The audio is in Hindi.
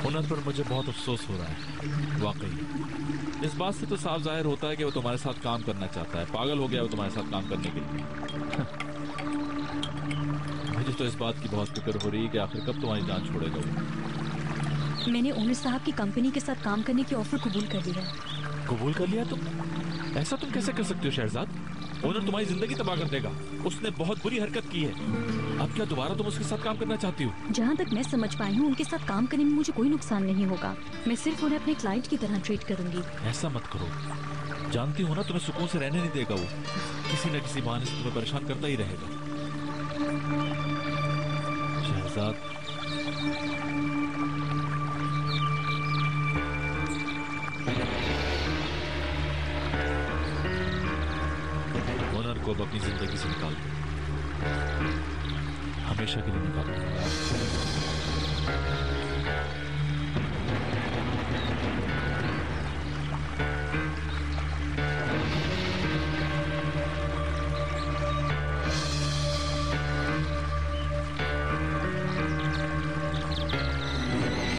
हुनर पर मुझे बहुत अफसोस हो रहा है वाकई। इस बात से तो साफ जाहिर होता है कि वो तुम्हारे साथ काम करना चाहता है, पागल हो गया वो तुम्हारे साथ काम करने के लिए। मुझे तो इस बात की बहुत फिक्र हो रही है कि आखिर कब तुम्हारी जान छोड़ेगा वो। मैंने ओनर साहब की कंपनी के साथ काम करने की ऑफर कबूल कर लिया है। कबूल कर लिया तुम? ऐसा तुम कैसे कर सकते हो शहजाद? ओनर तुम्हारी जिंदगी तबाह कर देगा। उसने बहुत बुरी हरकत की है। अब क्या दोबारा तुम उसके साथ काम करना चाहती हो? जहाँ तक मैं समझ पाई हूँ, उनके साथ काम करने में मुझे कोई नुकसान नहीं होगा। मैं सिर्फ उन्हें अपने क्लाइंट की तरह ट्रीट करूंगी। ऐसा मत करो, जानती हो ना तुम्हें सुकून से रहने नहीं देगा वो। किसी न किसी बहाने से तुम्हें परेशान करता ही रहेगा। शहजाद, ओनर को अब अपनी जिंदगी से निकाल दो, हमेशा के लिए निकाल दो।